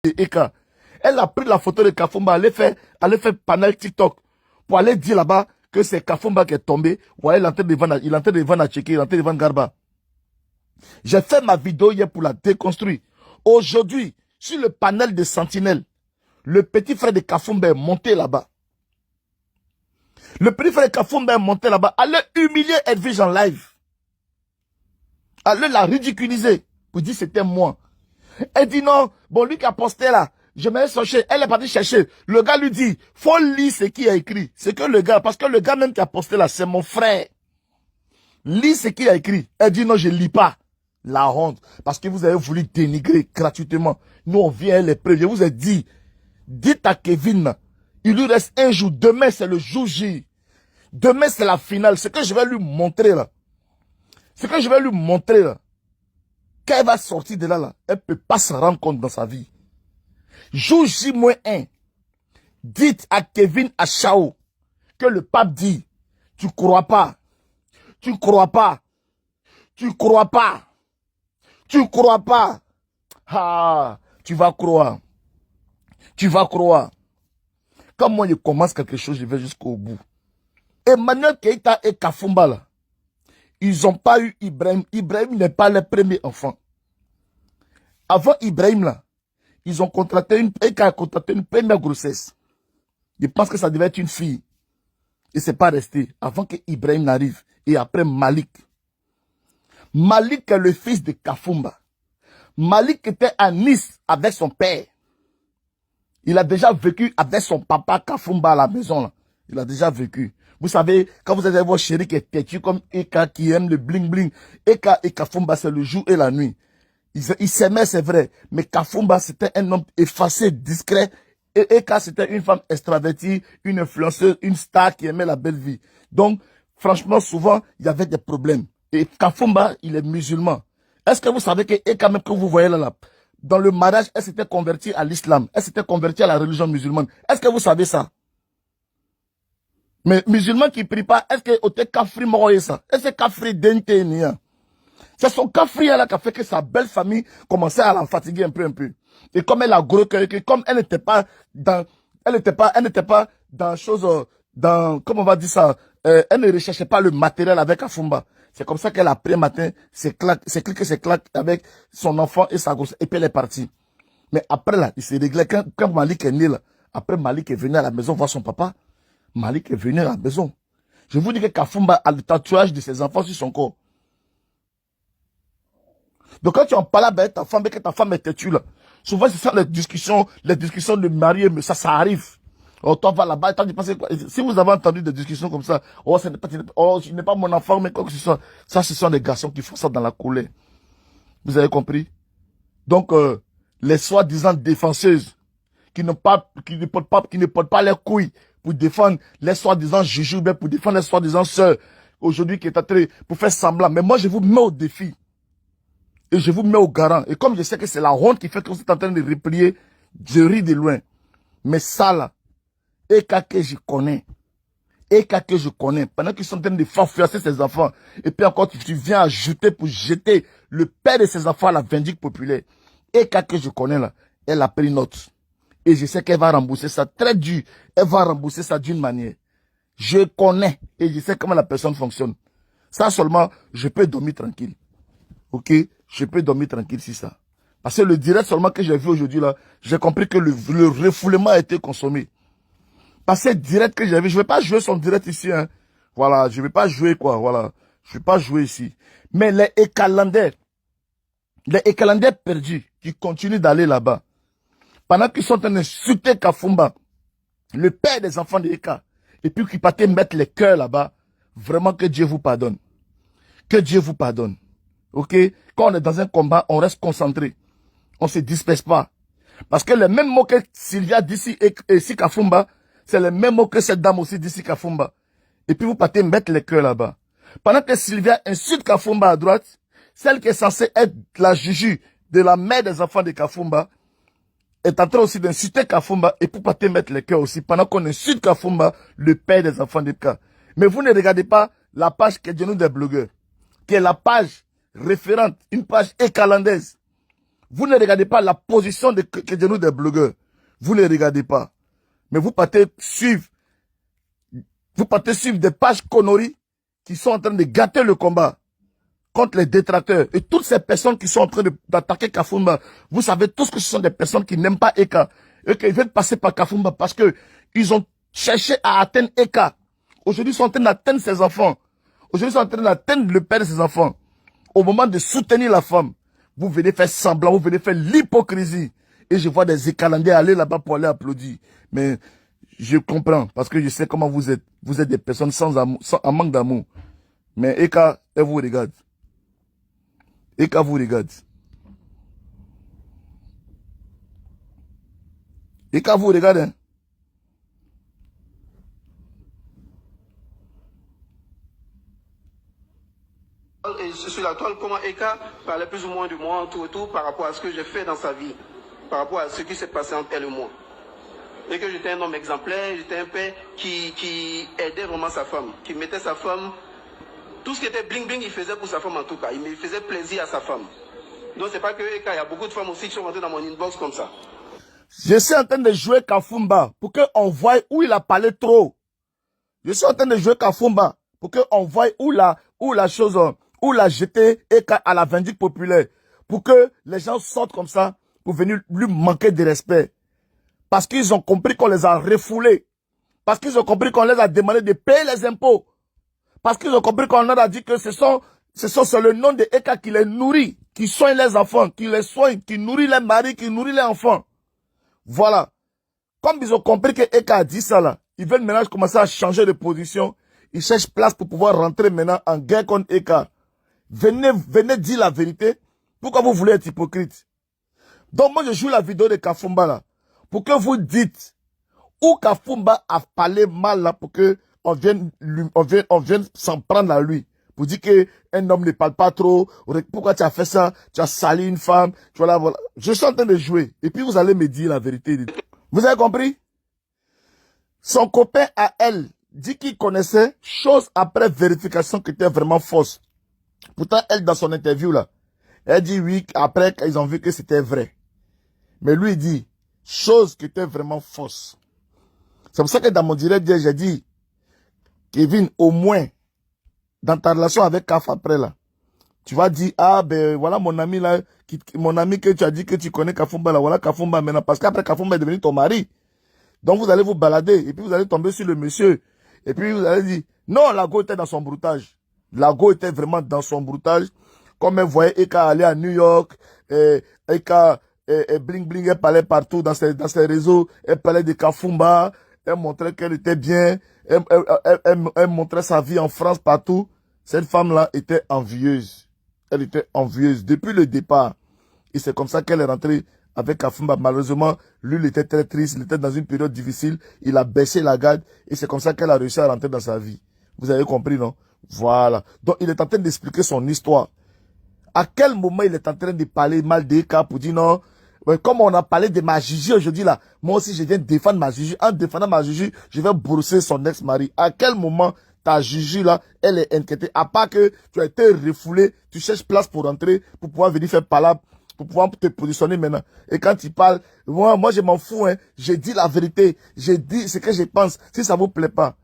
Eka. Elle a pris la photo de Kafumba, elle a fait panel TikTok pour aller dire là-bas que c'est Kafumba qui est tombé. Ouais, il est en train de vendre à Tchéké, il est en train de vendre Garba. J'ai fait ma vidéo hier pour la déconstruire. Aujourd'hui, sur le panel de Sentinelle, le petit frère de Kafumba est monté là-bas. Le petit frère de Kafumba est monté là-bas. Allez humilier Edwige en live. Allez la ridiculiser. Pour dire c'était moi. Elle dit non, bon lui qui a posté là, je m'ai cherché, elle est partie chercher. Le gars lui dit, faut lire ce qu'il a écrit. C'est que le gars, parce que le gars même qui a posté là, c'est mon frère. Lis ce qu'il a écrit. Elle dit non, je lis pas. La honte. Parce que vous avez voulu dénigrer gratuitement. Nous on vient les preuves. Je vous ai dit, dites à Kevin, il lui reste un jour. Demain c'est le jour J. Demain c'est la finale. Ce que je vais lui montrer là. Ce que je vais lui montrer là. Quand elle va sortir de là, elle ne peut pas se rendre compte dans sa vie. Jour J-1, dites à Kevin Achao que le pape dit, tu crois pas, tu crois pas, tu crois pas, tu crois pas. Ah, tu vas croire. Tu vas croire. Quand moi je commence quelque chose, je vais jusqu'au bout. Emmanuel Keïta et Kafumba là, ils n'ont pas eu Ibrahim. Ibrahim n'est pas le premier enfant. Avant Ibrahim là, ils ont contracté une première grossesse. Je pense que ça devait être une fille. Et c'est pas resté. Avant que Ibrahim n'arrive. Et après Malik. Malik est le fils de Kafumba. Malik était à Nice avec son père. Il a déjà vécu avec son papa Kafumba à la maison là. Il a déjà vécu. Vous savez, quand vous avez votre chéri qui est têtu comme Eka qui aime le bling bling, Eka et Kafumba c'est le jour et la nuit. Ils s'aimaient, c'est vrai. Mais Kafumba c'était un homme effacé, discret. Et Eka c'était une femme extravertie, une influenceuse, une star qui aimait la belle vie. Donc, franchement, souvent, il y avait des problèmes. Et Kafumba, il est musulman. Est-ce que vous savez que Eka, même que vous voyez là, dans le mariage, elle s'était convertie à l'islam. Elle s'était convertie à la religion musulmane. Est-ce que vous savez ça? Mais musulman qui ne prie pas, est-ce que au kafri moroye ça? Est-ce que kafri dente nia? C'est son kafri là qui a fait que sa belle famille commençait à la fatiguer un peu. Et comme elle a gros cœur, comme elle n'était pas dans, chose, dans, comment on va dire ça, elle ne recherchait pas le matériel avec Kafumba. C'est comme ça qu'elle a pris un matin, c'est claque avec son enfant et sa grosse, et puis elle est partie. Mais après là, il s'est réglé, quand Malik est né là, après Malik est venu à la maison voir son papa, Malik est venu à la maison. Je vous dis que Kafumba a le tatouage de ses enfants sur son corps. Donc quand tu en parles avec ta femme, que ta femme est têtue là, souvent c'est ça les discussions de mariés, mais ça arrive. Oh, toi va là-bas, toi tu penses quoi? Si vous avez entendu des discussions comme ça, oh, ce n'est pas mon enfant, mais quoi que ce soit, ça ce sont des garçons qui font ça dans la colère. Vous avez compris? Donc, les soi-disant défenseuses, qui ne portent pas les couilles pour défendre les soi-disant jujubes, pour défendre les soi-disant sœurs, aujourd'hui qui est en train pour faire semblant. Mais moi, je vous mets au défi. Et je vous mets au garant. Et comme je sais que c'est la honte qui fait que vous êtes en train de replier, je ris de loin. Mais ça là, Eka que je connais. Eka que je connais. Pendant qu'ils sont en train de farfouiller ses enfants. Et puis encore, tu viens ajouter pour jeter le père de ses enfants à la vindicte populaire. Eka que je connais là, elle a pris note. Et je sais qu'elle va rembourser ça très dur. Elle va rembourser ça d'une manière. Je connais et je sais comment la personne fonctionne. Ça seulement, je peux dormir tranquille. Ok? Je peux dormir tranquille sur ça. Parce que le direct seulement que j'ai vu aujourd'hui là, j'ai compris que le refoulement a été consommé. Parce que le direct que j'ai vu, je ne vais pas jouer son direct ici. Hein. Voilà, je ne vais pas jouer quoi. Voilà, je ne vais pas jouer ici. Mais les Ekalandais perdus qui continuent d'aller là-bas, pendant qu'ils sont en train d'insulter Kafumba, le père des enfants de Eka, et puis qui partent mettre les cœurs là-bas, vraiment que Dieu vous pardonne. Que Dieu vous pardonne. Ok? Quand on est dans un combat, on reste concentré. On ne se disperse pas. Parce que les mêmes mots que Sylvia dit ici Kafumba, c'est les mêmes mots que cette dame aussi dit ici Kafumba. Et puis vous partez mettre les cœurs là-bas. Pendant que Sylvia insulte Kafumba à droite, celle qui est censée être la juju de la mère des enfants de Kafumba, est en train aussi d'insulter Kafumba et pour partir mettre les cœurs aussi, pendant qu'on insulte Kafumba, le père des enfants de Ka. Mais vous ne regardez pas la page qui est de nous des blogueurs, qui est la page référente, une page écalandaise. Vous ne regardez pas la position de nous des blogueurs. Vous ne les regardez pas. Mais vous partez suivre des pages conneries qui sont en train de gâter le combat contre les détracteurs. Et toutes ces personnes qui sont en train d'attaquer Kafumba, vous savez tous que ce sont des personnes qui n'aiment pas Eka. Et qu'ils veulent passer par Kafumba parce que ils ont cherché à atteindre Eka. Aujourd'hui, ils sont en train d'atteindre ses enfants. Aujourd'hui, ils sont en train d'atteindre le père de ses enfants. Au moment de soutenir la femme, vous venez faire semblant, vous venez faire l'hypocrisie. Et je vois des Écalandais aller là-bas pour aller applaudir. Mais je comprends, parce que je sais comment vous êtes. Vous êtes des personnes sans amour, un manque d'amour. Mais Eka, elle vous regarde. Eka vous regarde. Eka vous regarde, hein. Et sur la toile, comment Eka parlait plus ou moins de moi, tout et tout, par rapport à ce que j'ai fait dans sa vie, par rapport à ce qui s'est passé entre elle et moi. Et que j'étais un homme exemplaire, j'étais un père qui aidait vraiment sa femme, qui mettait sa femme, tout ce qui était bling bling, il faisait pour sa femme en tout cas, il me faisait plaisir à sa femme. Donc c'est pas que Eka, il y a beaucoup de femmes aussi qui sont rentrées dans mon inbox comme ça. Je suis en train de jouer Kafumba pour qu'on voie où il a parlé trop. Je suis en train de jouer Kafumba pour qu'on voie où la chose, où l'a jeté Eka à la vindicte populaire. Pour que les gens sortent comme ça pour venir lui manquer de respect. Parce qu'ils ont compris qu'on les a refoulés. Parce qu'ils ont compris qu'on les a demandé de payer les impôts. Parce qu'ils ont compris qu'on leur a dit que c'est le nom de Eka qui les nourrit, qui soigne les enfants, qui les soigne, qui nourrit les maris, qui nourrit les enfants. Voilà. Comme ils ont compris que Eka a dit ça là, ils veulent maintenant commencer à changer de position. Ils cherchent place pour pouvoir rentrer maintenant en guerre contre Eka. Venez dire la vérité. Pourquoi vous voulez être hypocrite? Donc moi je joue la vidéo de Kafumba là. Pour que vous dites où Kafumba a parlé mal là, pour que on vienne s'en prendre à lui. Pour dire qu'un homme ne parle pas trop. Pourquoi tu as fait ça? Tu as sali une femme. Voilà. Je suis en train de jouer. Et puis vous allez me dire la vérité. Vous avez compris? Son copain à elle dit qu'il connaissait, chose après vérification qui était vraiment fausse. Pourtant, elle, dans son interview là, elle dit oui, après qu'ils ont vu que c'était vrai. Mais lui, il dit, chose qui était vraiment fausse. C'est pour ça que dans mon direct, j'ai dit, Kevin, au moins, dans ta relation avec Kaf après là, tu vas dire, ah ben voilà mon ami là, mon ami que tu as dit que tu connais Kafumba là, voilà Kafumba maintenant, parce qu'après Kafumba est devenu ton mari. Donc vous allez vous balader, et puis vous allez tomber sur le monsieur, et puis vous allez dire, non, la go était dans son broutage. La go était vraiment dans son broutage. Comme elle voyait Eka aller à New York, Eka bling bling, elle parlait partout dans ses réseaux, elle parlait de Kafumba, elle montrait qu'elle était bien, elle montrait sa vie en France partout. Cette femme-là était envieuse. Elle était envieuse depuis le départ. Et c'est comme ça qu'elle est rentrée avec Kafumba. Malheureusement, lui, il était très triste, il était dans une période difficile, il a baissé la garde, et c'est comme ça qu'elle a réussi à rentrer dans sa vie. Vous avez compris, non? Voilà. Donc, il est en train d'expliquer son histoire. À quel moment il est en train de parler mal d'Eka pour dire non, comme on a parlé de ma Gigi aujourd'hui là, moi aussi je viens défendre ma Gigi. En défendant ma Gigi, je vais brosser son ex-mari. À quel moment ta Gigi là, elle est inquiétée? À part que tu as été refoulé, tu cherches place pour rentrer, pour pouvoir venir faire palabre, pour pouvoir te positionner maintenant. Et quand tu parles, moi je m'en fous, hein. J'ai dit la vérité, j'ai dit ce que je pense. Si ça vous plaît pas,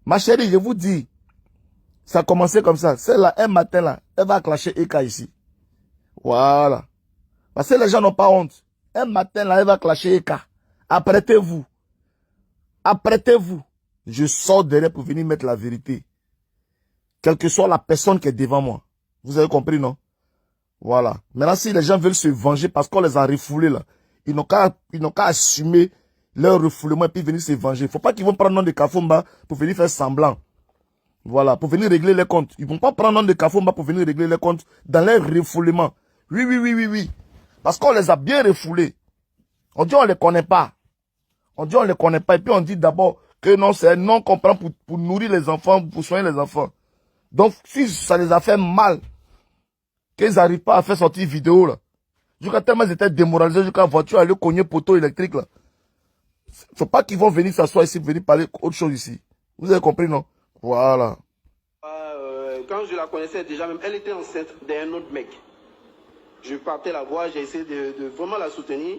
ma chérie, je vous dis, ça a commencé comme ça. Celle-là, un matin là, elle va clasher Eka ici. Voilà. Parce que les gens n'ont pas honte. Un matin là, elle va clasher Eka. Apprêtez-vous. Apprêtez-vous. Je sors derrière pour venir mettre la vérité. Quelle que soit la personne qui est devant moi. Vous avez compris, non? Voilà. Maintenant, si les gens veulent se venger parce qu'on les a refoulés là, ils n'ont qu'à assumer leur refoulement et puis venir se venger. Il ne faut pas qu'ils vont prendre le nom de Kafumba pour venir faire semblant. Voilà, pour venir régler les comptes. Ils ne vont pas prendre le nom de Kafumba pour venir régler les comptes dans leur refoulement. Oui. Parce qu'on les a bien refoulés. On dit on ne les connaît pas. On dit on ne les connaît pas. Et puis on dit d'abord que non, c'est un nom qu'on prend pour nourrir les enfants, pour soigner les enfants. Donc, si ça les a fait mal, qu'ils n'arrivent pas à faire sortir vidéo là. Jusqu'à tellement ils étaient démoralisés, jusqu'à la voiture aller cogner poteau électrique là. Faut pas qu'ils vont venir s'asseoir ici, venir parler autre chose ici. Vous avez compris, non? Voilà. Quand je la connaissais déjà même, elle était enceinte d'un autre mec. je partais la voir, j'ai essayé de vraiment la soutenir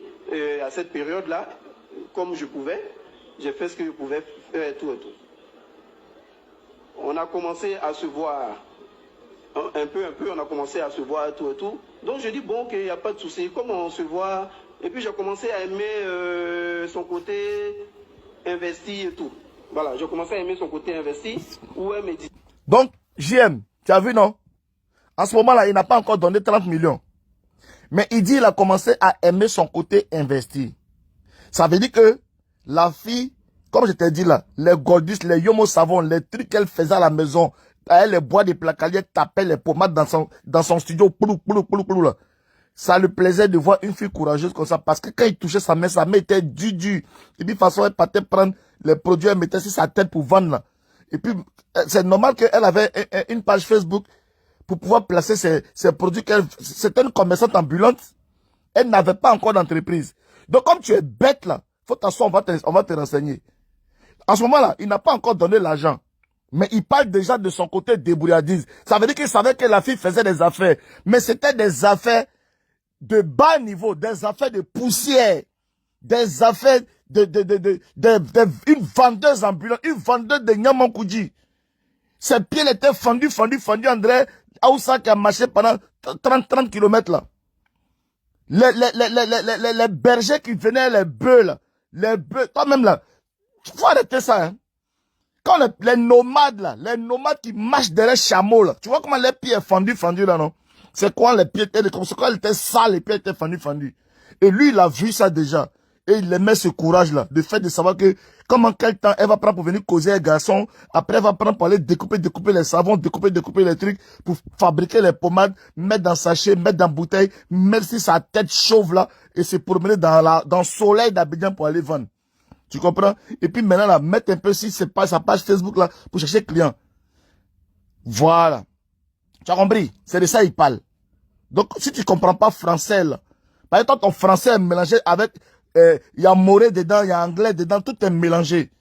à cette période-là, comme je pouvais. J'ai fait ce que je pouvais faire, tout et tout. On a commencé à se voir un peu, on a commencé à se voir tout et tout. Donc je dis bon, ok, il n'y a pas de souci, comme on se voit. Et puis j'ai commencé à aimer son côté investi et tout. Voilà, j'ai commencé à aimer son côté investi, où elle me dit. Donc, JM, tu as vu, non? En ce moment-là, il n'a pas encore donné 30 millions. Mais il dit qu'il a commencé à aimer son côté investi. Ça veut dire que la fille, comme je t'ai dit là, les Goldis, les Yomo savon, les trucs qu'elle faisait à la maison, elle les bois des placaliers, tapait les pommades dans son studio, là. Ça lui plaisait de voir une fille courageuse comme ça, parce que quand il touchait sa main était du. Et puis, de toute façon, elle partait prendre les produits, elle mettait sur sa tête pour vendre là. Et puis, c'est normal qu'elle avait une page Facebook pour pouvoir placer ses produits. C'était une commerçante ambulante. Elle n'avait pas encore d'entreprise. Donc, comme tu es bête là, faut t'asseoir, on va te renseigner. En ce moment-là, il n'a pas encore donné l'argent. Mais il parle déjà de son côté débrouillardise. Ça veut dire qu'il savait que la fille faisait des affaires. Mais c'était des affaires de bas niveau, des affaires de poussière, des affaires une vendeuse ambulante, une vendeuse de Nyamankoudji. Ses pieds étaient fendus, André Aoussa qui a marché pendant 30 km là. Les bergers qui venaient, les bœufs là, toi-même là, il faut arrêter ça, hein. Quand les nomades là, les nomades qui marchent derrière chameaux là, tu vois comment les pieds sont fendus là, non? C'est quoi les pieds étaient, c'est quoi ils étaient sales, les pieds étaient fendus. Et lui, il a vu ça déjà. Et il aimait ce courage-là, le fait de savoir que, comment quel temps elle va prendre pour venir causer un garçon, après elle va prendre pour aller découper les savons, découper les trucs, pour fabriquer les pommades, mettre dans sachet, mettre dans bouteille, mettre sur sa tête chauve là, et se promener dans le soleil d'Abidjan pour aller vendre. Tu comprends? Et puis maintenant, là, mettre un peu sur sa page Facebook là, pour chercher client. Voilà. Tu as compris? C'est de ça il parle. Donc, si tu comprends pas français, là, par exemple, ton français est mélangé avec, il y a moré dedans, il y a anglais dedans, tout est mélangé.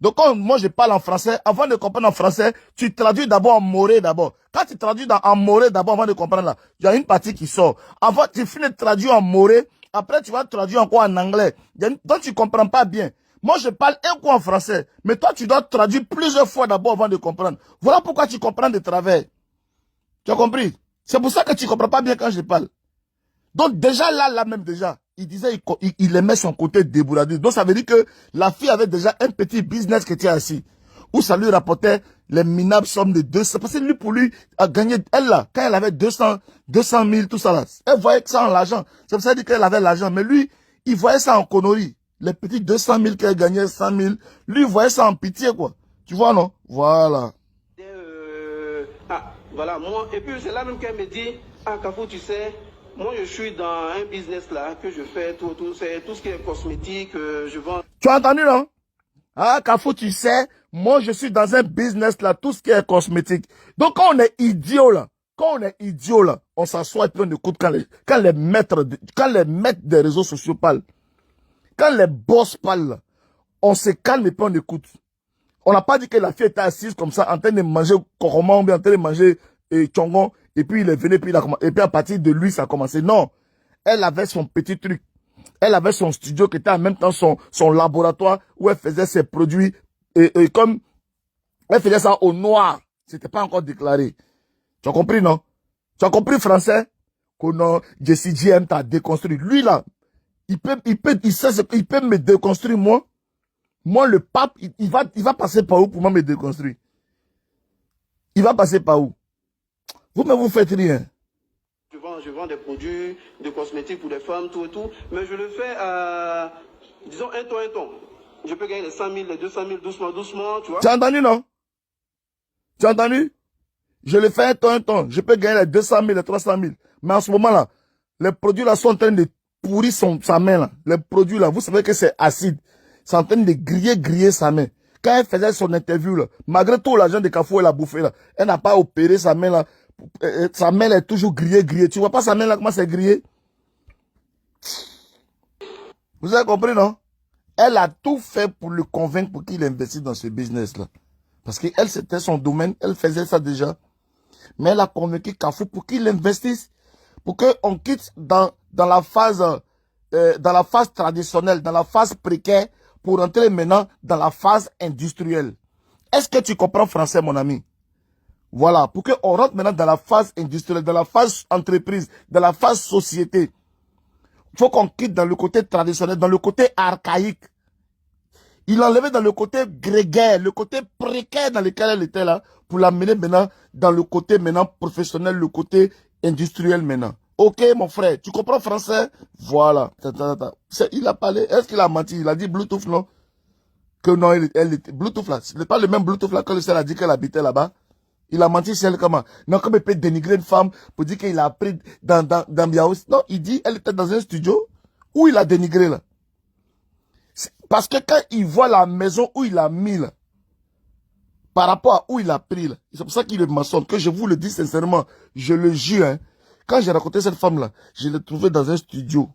Donc, quand moi je parle en français, avant de comprendre en français, tu traduis d'abord en moré d'abord. Quand tu traduis en moré d'abord, avant de comprendre là, il y a une partie qui sort. Avant, tu finis de traduire en moré, après tu vas traduire encore en anglais. Donc, tu comprends pas bien. Moi, je parle un coup en français, mais toi, tu dois traduire plusieurs fois d'abord avant de comprendre. Voilà pourquoi tu comprends de travers. Tu as compris? C'est pour ça que tu ne comprends pas bien quand je parle. Donc déjà là même déjà, il disait il aimait son côté débrouillardise. Donc ça veut dire que la fille avait déjà un petit business qui était assis, où ça lui rapportait les minables sommes de 200. Parce que lui, pour lui, a gagné, elle là, quand elle avait 200 000, tout ça là, elle voyait que ça en l'argent. C'est pour ça qu'elle avait l'argent. Mais lui, il voyait ça en connerie. Les petits 200 000 qu'elle gagnait, 100 000, lui, il voyait ça en pitié, quoi. Tu vois, non? Voilà. Voilà, moi, et puis c'est là même qu'elle me dit, ah, Kafou, tu sais, moi je suis dans un business là, que je fais, c'est tout ce qui est cosmétique, je vends. Tu as entendu, non? Ah, Kafou, tu sais, moi je suis dans un business là, tout ce qui est cosmétique. Donc quand on est idiot là, on s'assoit et puis on écoute quand les maîtres des réseaux sociaux parlent. Quand les boss parlent, là, on se calme et puis on écoute. On n'a pas dit que la fille était assise comme ça, en train de manger coromon, bien en train de manger tchongon, et puis il est venu, et puis à partir de lui, ça a commencé. Non, elle avait son petit truc. Elle avait son studio qui était en même temps son laboratoire où elle faisait ses produits, et comme elle faisait ça au noir, c'était pas encore déclaré. Tu as compris, non? Tu as compris français? Que non, Jesse GM t'a déconstruit. Lui là, il peut me déconstruire moi. Moi, le pape, il va passer par où pour moi me déconstruire? Il va passer par où? Vous-même, vous faites rien. Je vends des produits de cosmétiques pour les femmes, tout et tout. Mais je le fais à, disons, un ton. Je peux gagner les 100 000, les 200 000, doucement, tu vois. Tu as entendu, non? Tu as entendu? Je le fais un ton. Je peux gagner les 200 000, les 300 000. Mais en ce moment-là, les produits là sont en train de pourrir sa main là. Les produits là, vous savez que c'est acide. C'est en train de griller sa main. Quand elle faisait son interview là, malgré tout l'argent de Kafou elle a bouffé là, elle n'a pas opéré sa main là. Sa main est toujours grillée. Tu vois pas sa main là comment c'est grillé? Vous avez compris, non? Elle a tout fait pour le convaincre pour qu'il investisse dans ce business là. Parce qu'elle c'était son domaine, elle faisait ça déjà. Mais elle a convaincu Kafou pour qu'il investisse. pour qu'on quitte dans la phase traditionnelle, dans la phase précaire, pour entrer maintenant dans la phase industrielle. Est-ce que tu comprends français, mon ami? Voilà, pour qu'on rentre maintenant dans la phase industrielle, dans la phase entreprise, dans la phase société. Il faut qu'on quitte dans le côté traditionnel, dans le côté archaïque. Il l'enlevait dans le côté grégaire, le côté précaire dans lequel elle était là, pour l'amener maintenant dans le côté maintenant professionnel, le côté industriel maintenant. Ok, mon frère, tu comprends français? Voilà. Il a parlé, est-ce qu'il a menti? Il a dit Bluetooth, non? Que non, elle était Bluetooth là. Ce n'est pas le même Bluetooth là que le seul a dit qu'elle habitait là-bas. Il a menti sur elle comment? Non, comme il peut dénigrer une femme pour dire qu'il a appris dans Biaos. Non, il dit elle était dans un studio où il a dénigré là. Parce que quand il voit la maison où il a mis là, par rapport à où il a pris là, c'est pour ça qu'il est maçon, que je vous le dis sincèrement, je le jure, hein, quand j'ai rencontré cette femme là, je l'ai trouvée dans un studio.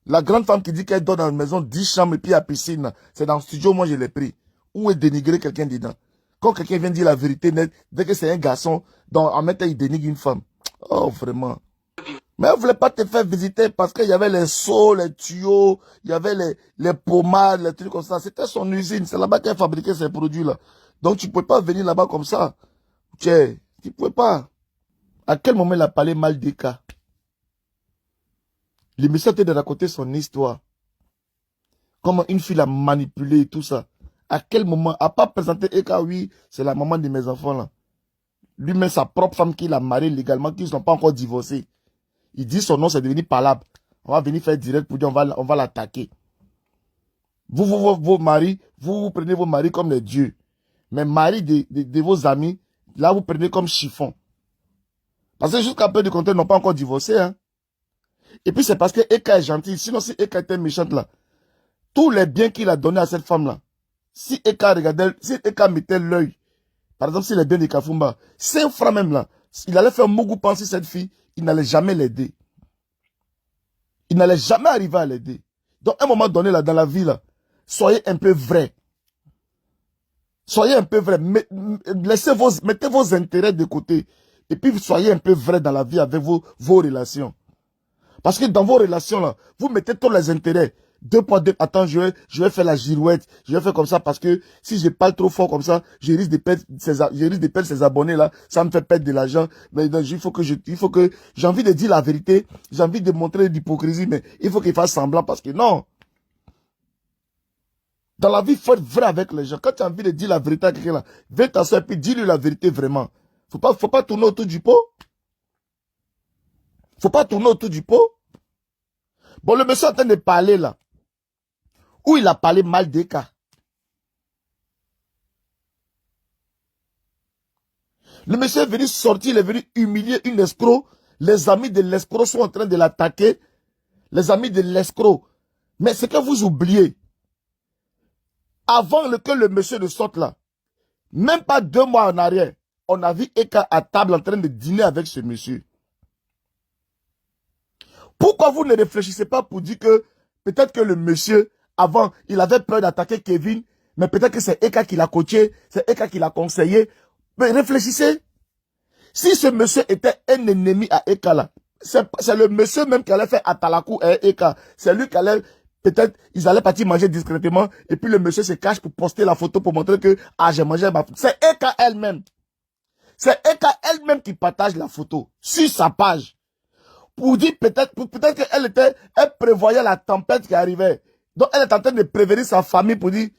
La grande femme qui dit qu'elle dort dans une maison 10 chambres et puis à piscine, c'est dans le studio, moi je l'ai pris. Où est dénigré quelqu'un dedans? Quand quelqu'un vient dire la vérité nette, dès que c'est un garçon, en même temps il dénigre une femme. Oh, vraiment. Mais elle ne voulait pas te faire visiter parce qu'il y avait les seaux, les tuyaux, il y avait les pommades, les trucs comme ça. C'était son usine. C'est là-bas qu'elle fabriquait ces produits-là. Donc tu ne pouvais pas venir là-bas comme ça. Tu ne pouvais pas. À quel moment il a parlé mal des cas? Le monsieur était de raconter son histoire. Comment une fille l'a manipulé et tout ça. À quel moment? À pas présenter Eka, oui, c'est la maman de mes enfants là. Lui-même, sa propre femme qu'il a mariée légalement, qui ne sont pas encore divorcés. Il dit son nom, c'est devenu palable. On va venir faire direct pour dire on va l'attaquer. Vos maris, vous prenez vos maris comme des dieux. Mais mari de vos amis, là, vous prenez comme chiffon. Parce que jusqu'à peu de compte, ils n'ont pas encore divorcé. Hein. Et puis, c'est parce que Eka est gentil. Sinon, si Eka était méchante là, tous les biens qu'il a donnés à cette femme-là, si Eka regardait, si Eka mettait l'œil, par exemple, si les biens de Kafumba, 5 francs même là, il allait faire Mougou penser cette fille, il n'allait jamais l'aider. Il n'allait jamais arriver à l'aider. Donc, à un moment donné, là, dans la vie, là, soyez un peu vrai. Soyez un peu vrai. Mettez vos intérêts de côté. Et puis, soyez un peu vrai dans la vie avec vos relations. Parce que dans vos relations, là, vous mettez tous les intérêts. 2 points 2. Attends, je vais faire la girouette. Je vais faire comme ça parce que si je parle trop fort comme ça, je risque de perdre ces abonnés là. Ça me fait perdre de l'argent. Mais il faut que j'ai envie de dire la vérité. J'ai envie de montrer l'hypocrisie, mais il faut qu'il fasse semblant parce que non. Dans la vie, il faut être vrai avec les gens. Quand tu as envie de dire la vérité à quelqu'un là, viens t'asseoir et puis dis-lui la vérité vraiment. Faut pas tourner autour du pot. Faut pas tourner autour du pot. Bon, le monsieur est en train de parler là. Où il a parlé mal des cas. Le monsieur est venu sortir, il est venu humilier une escroc. Les amis de l'escroc sont en train de l'attaquer. Les amis de l'escroc. Mais c'est que vous oubliez. Avant que le monsieur ne sorte là, même pas 2 mois en arrière, on a vu Eka à table en train de dîner avec ce monsieur. Pourquoi vous ne réfléchissez pas pour dire que peut-être que le monsieur, avant, il avait peur d'attaquer Kevin, mais peut-être que c'est Eka qui l'a coaché, c'est Eka qui l'a conseillé. Mais réfléchissez. Si ce monsieur était un ennemi à Eka là, c'est le monsieur même qui allait faire Atalakou à Eka. C'est lui qui allait, peut-être, ils allaient partir manger discrètement, et puis le monsieur se cache pour poster la photo pour montrer que, ah, j'ai mangé ma photo. C'est Eka elle-même. C'est Eka elle-même qui partage la photo sur sa page. Pour dire peut-être elle prévoyait la tempête qui arrivait. Donc elle est en train de prévenir sa famille pour dire,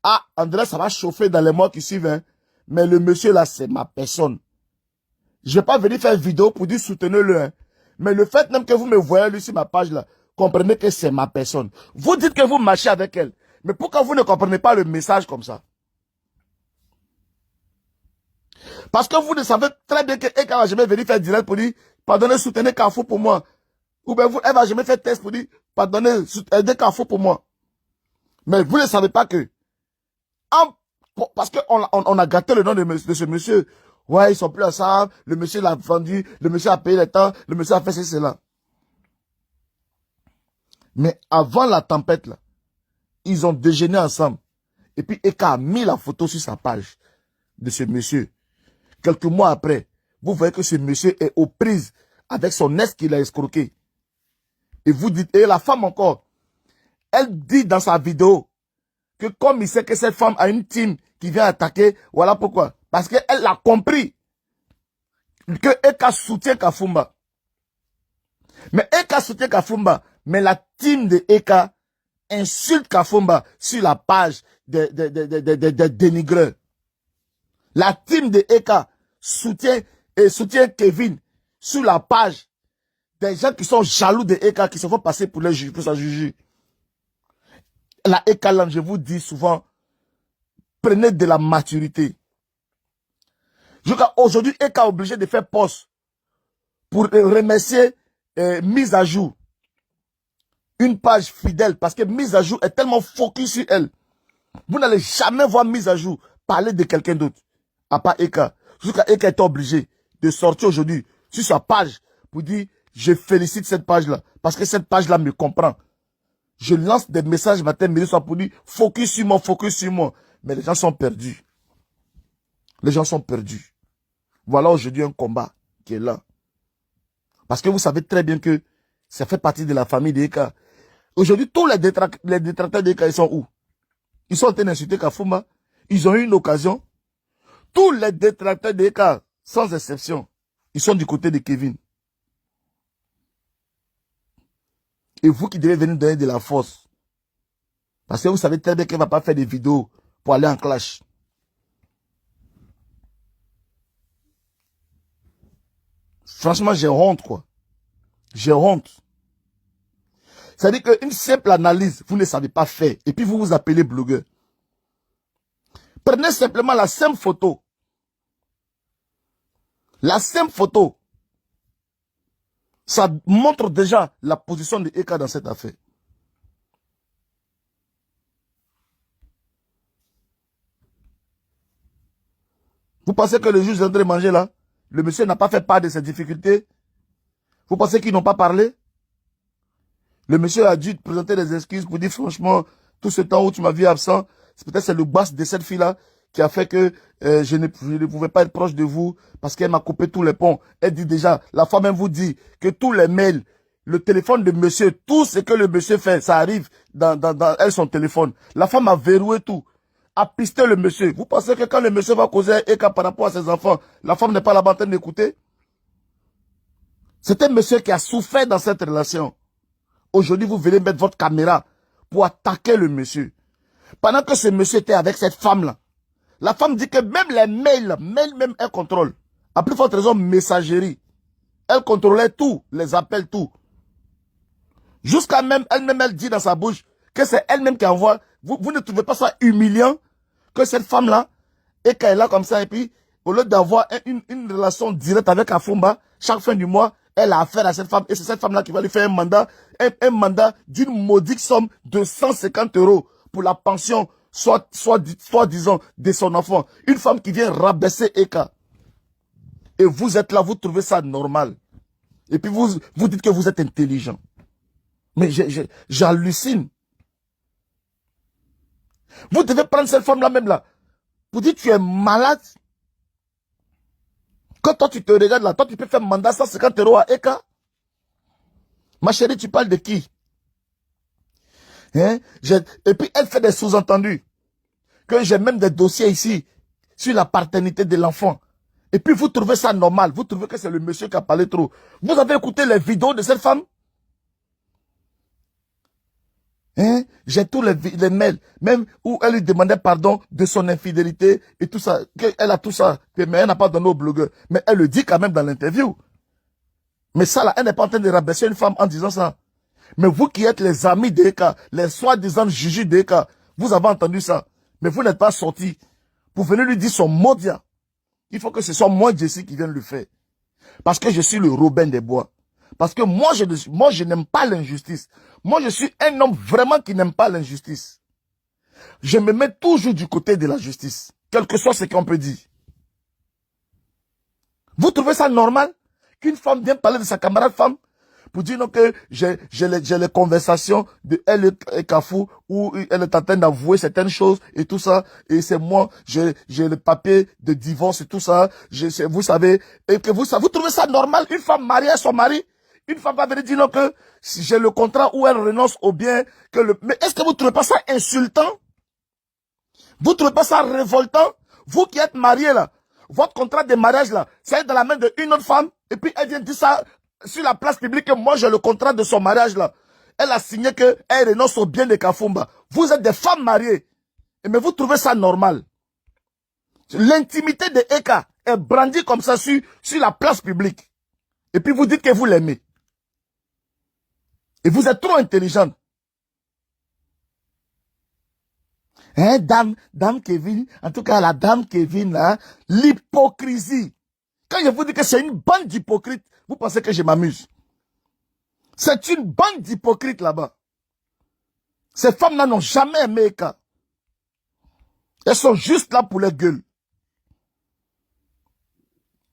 ah, André, ça va chauffer dans les mois qui suivent, hein. Mais le monsieur là, c'est ma personne. Je ne vais pas venir faire une vidéo pour dire soutenez-le, hein. Mais le fait même que vous me voyez lui sur ma page là, comprenez que c'est ma personne. Vous dites que vous marchez avec elle. Mais pourquoi vous ne comprenez pas le message comme ça? Parce que vous ne savez très bien qu'elle va jamais venir faire direct pour dire, pardonnez, soutenez Carrefour pour moi. Ou bien elle va jamais faire test pour dire, pardonnez, aidez Carrefour pour moi. Mais vous ne savez pas que, parce qu'on a gâté le nom de ce monsieur. Ouais, ils sont plus ensemble, le monsieur l'a vendu, le monsieur a payé les temps, le monsieur a fait cela. Mais avant la tempête, là, ils ont déjeuné ensemble. Et puis Eka a mis la photo sur sa page de ce monsieur. Quelques mois après, vous voyez que ce monsieur est aux prises avec son ex qu'il a escroqué. Et vous dites, et la femme encore, elle dit dans sa vidéo que comme il sait que cette femme a une team qui vient attaquer, voilà pourquoi. Parce qu'elle a compris que Eka soutient Kafumba. Mais Eka soutient Kafumba, mais la team de Eka insulte Kafumba sur la page des dénigreurs. La team de Eka soutient Kevin sur la page des gens qui sont jaloux de Eka, qui se font passer pour les juges, pour sa juger. La Eka Land, je vous dis souvent, prenez de la maturité. Aujourd'hui, Eka est obligé de faire poste pour remercier mise à jour. Une page fidèle, parce que mise à jour est tellement focus sur elle. Vous n'allez jamais voir mise à jour parler de quelqu'un d'autre, à part Eka. Jusqu'à Eka est obligé de sortir aujourd'hui sur sa page pour dire je félicite cette page-là, parce que cette page-là me comprend. Je lance des messages matin, midi, soir pour dire focus sur moi, focus sur moi. Mais les gens sont perdus. Les gens sont perdus. Voilà aujourd'hui un combat qui est là. Parce que vous savez très bien que ça fait partie de la famille d'Eka. Aujourd'hui, tous les détracteurs d'Eka, ils sont où? Ils sont en train d'insulter Kafumba. Ils ont eu une occasion. Tous les détracteurs d'Eka, sans exception, ils sont du côté de Kevin. Et vous qui devez venir donner de la force. Parce que vous savez très bien qu'elle ne va pas faire des vidéos pour aller en clash. Franchement, j'ai honte, quoi. J'ai honte. C'est-à-dire qu'une simple analyse, vous ne savez pas faire. Et puis vous vous appelez blogueur. Prenez simplement la simple photo. La simple photo. Ça montre déjà la position de Eka dans cette affaire. Vous pensez que le juge est en train de manger là? Le monsieur n'a pas fait part de ses difficultés? Vous pensez qu'ils n'ont pas parlé? Le monsieur a dû présenter des excuses pour dire franchement, tout ce temps où tu m'as vu absent, peut-être c'est le boss de cette fille-là qui a fait que je ne pouvais pas être proche de vous parce qu'elle m'a coupé tous les ponts. Elle dit déjà, la femme même vous dit que tous les mails, le téléphone de monsieur, tout ce que le monsieur fait, ça arrive dans elle, son téléphone. La femme a verrouillé tout, a pisté le monsieur. Vous pensez que quand le monsieur va causer Eka par rapport à ses enfants, la femme n'est pas là-bas en train d'écouter? C'est un monsieur qui a souffert dans cette relation. Aujourd'hui, vous venez mettre votre caméra pour attaquer le monsieur. Pendant que ce monsieur était avec cette femme-là, la femme dit que même les mails même elle contrôle. À plus forte raison, messagerie. Elle contrôlait tout, les appels, tout. Jusqu'à même, elle-même, elle dit dans sa bouche que c'est elle-même qui envoie. Vous ne trouvez pas ça humiliant que cette femme-là, et qu'elle est là comme ça, et puis, au lieu d'avoir une relation directe avec Kafumba, chaque fin du mois, elle a affaire à cette femme, et c'est cette femme-là qui va lui faire un mandat d'une maudique somme de 150 € pour la pension, soit disons, de son enfant. Une femme qui vient rabaisser Eka. Et vous êtes là, vous trouvez ça normal. Et puis vous dites que vous êtes intelligent. Mais j'hallucine. Vous devez prendre cette femme-là même là, pour dire que tu es malade. Quand toi tu te regardes là, toi tu peux faire mandat 150 € à Eka. Ma chérie, tu parles de qui? Hein? Et puis elle fait des sous-entendus. Que j'ai même des dossiers ici sur la paternité de l'enfant. Et puis vous trouvez ça normal. Vous trouvez que c'est le monsieur qui a parlé trop. Vous avez écouté les vidéos de cette femme? Hein? J'ai tous les mails, même où elle lui demandait pardon de son infidélité et tout ça. Elle a tout ça, mais elle n'a pas donné au blogueur. Mais elle le dit quand même dans l'interview. Mais ça là, elle n'est pas en train de rabaisser une femme en disant ça. Mais vous qui êtes les amis d'Eka, les soi-disant juges d'Eka, vous avez entendu ça. Mais vous n'êtes pas sortis pour venir lui dire son mot bien. Il faut que ce soit moi, Jessie, qui vienne le faire. Parce que je suis le Robin des Bois. Parce que moi, je n'aime pas l'injustice. Moi, je suis un homme vraiment qui n'aime pas l'injustice. Je me mets toujours du côté de la justice. Quel que soit ce qu'on peut dire. Vous trouvez ça normal qu'une femme vienne parler de sa camarade femme pour dire non que j'ai les conversations de elle et Kafou où elle est en train d'avouer certaines choses et tout ça. Et c'est moi, j'ai le papier de divorce et tout ça. Vous savez, et que vous trouvez ça normal, une femme mariée à son mari? Une femme va venir dire non que si j'ai le contrat où elle renonce au bien, mais est-ce que vous trouvez pas ça insultant? Vous trouvez pas ça révoltant? Vous qui êtes mariés là, votre contrat de mariage là, c'est dans la main d'une autre femme, et puis elle vient dire ça sur la place publique que moi j'ai le contrat de son mariage là. Elle a signé qu'elle renonce au bien de Kafumba. Vous êtes des femmes mariées. Mais vous trouvez ça normal? L'intimité de Eka est brandie comme ça sur la place publique. Et puis vous dites que vous l'aimez. Et vous êtes trop intelligente. Hein, dame Kevin, en tout cas la dame Kevin, là, l'hypocrisie. Quand je vous dis que c'est une bande d'hypocrites, vous pensez que je m'amuse. C'est une bande d'hypocrites là-bas. Ces femmes-là n'ont jamais aimé Eka. Elles sont juste là pour leur gueule.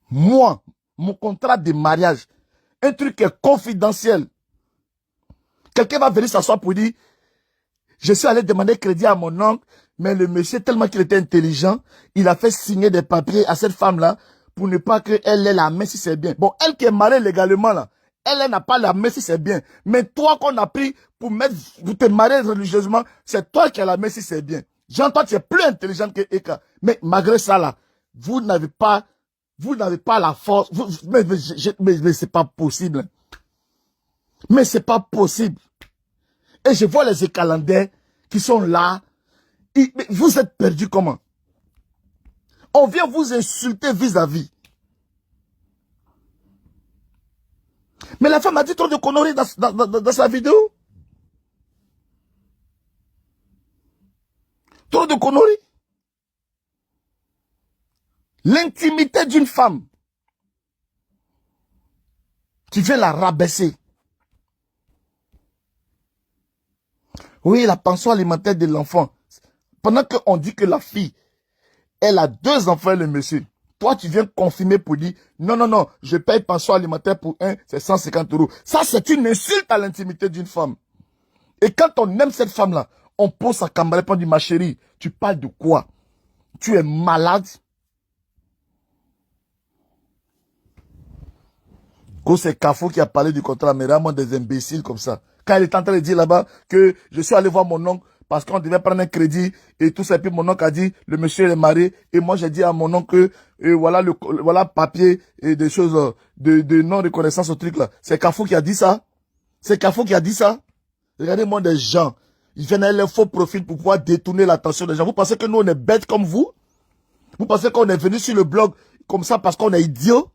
Moi, mon contrat de mariage, un truc est confidentiel. Quelqu'un va venir s'asseoir pour dire, je suis allé demander crédit à mon oncle, mais le monsieur, tellement qu'il était intelligent, il a fait signer des papiers à cette femme-là pour ne pas qu'elle ait la main si c'est bien. Bon, elle qui est mariée légalement, là, elle n'a pas la main si c'est bien. Mais toi qu'on a pris pour te marier religieusement, c'est toi qui as la main si c'est bien. Jean, toi, tu es plus intelligent que Eka. Mais malgré ça, là, vous n'avez pas la force. Mais c'est pas possible. Mais c'est pas possible. Et je vois les écalandais qui sont là. Mais vous êtes perdus comment? On vient vous insulter vis-à-vis. Mais la femme a dit trop de conneries dans sa vidéo. Trop de conneries. L'intimité d'une femme. Tu viens la rabaisser. Oui, la pension alimentaire de l'enfant. Pendant qu'on dit que la fille, elle a 2 enfants, le monsieur. Toi, tu viens confirmer pour dire, non, je paye pension alimentaire pour un, c'est 150 €. Ça, c'est une insulte à l'intimité d'une femme. Et quand on aime cette femme-là, on pose sa camarade pour dire, ma chérie, tu parles de quoi? Tu es malade? C'est Kafou qui a parlé du contrat, mais vraiment des imbéciles comme ça. Quand elle est en train de dire là-bas que je suis allé voir mon oncle parce qu'on devait prendre un crédit et tout ça, et puis mon oncle a dit, le monsieur est marié, et moi j'ai dit à mon oncle que voilà papier et des choses de non-reconnaissance au truc là. C'est Kafou qui a dit ça. C'est Kafou qui a dit ça. Regardez-moi des gens. Ils viennent avec leur faux profil pour pouvoir détourner l'attention des gens. Vous pensez que nous on est bêtes comme vous? Vous pensez qu'on est venu sur le blog comme ça parce qu'on est idiot?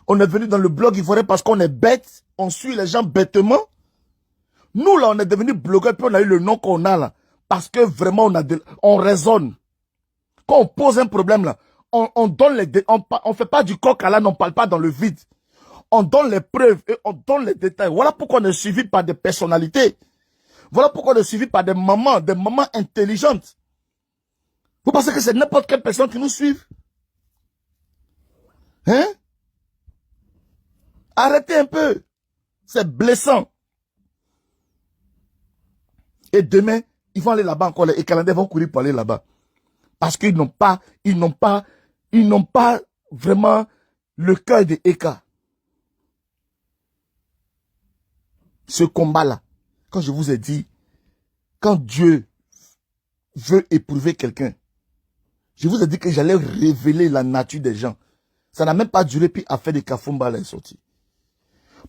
On est venu dans le blog ivoirien parce qu'on est bête. On suit les gens bêtement. Nous, là, on est devenus blogueurs, puis on a eu le nom qu'on a, là. Parce que vraiment, on raisonne. Quand on pose un problème, là, on donne on fait pas du coq à l'âne, on parle pas dans le vide. On donne les preuves et on donne les détails. Voilà pourquoi on est suivi par des personnalités. Voilà pourquoi on est suivi par des mamans intelligentes. Vous pensez que c'est n'importe quelle personne qui nous suit? Hein? Arrêtez un peu. C'est blessant. Et demain, ils vont aller là-bas encore. Les Écalandais vont courir pour aller là-bas. Parce qu'ils n'ont pas vraiment le cœur de Eka. Ce combat-là, quand je vous ai dit, quand Dieu veut éprouver quelqu'un, je vous ai dit que j'allais révéler la nature des gens. Ça n'a même pas duré, puis affaire de Kafumba est sortie.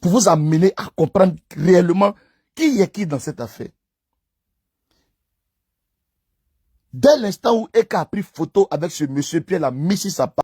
Pour vous amener à comprendre réellement qui est qui dans cette affaire. Dès l'instant où Eka a pris photo avec ce monsieur, puis elle a mis sur sa page,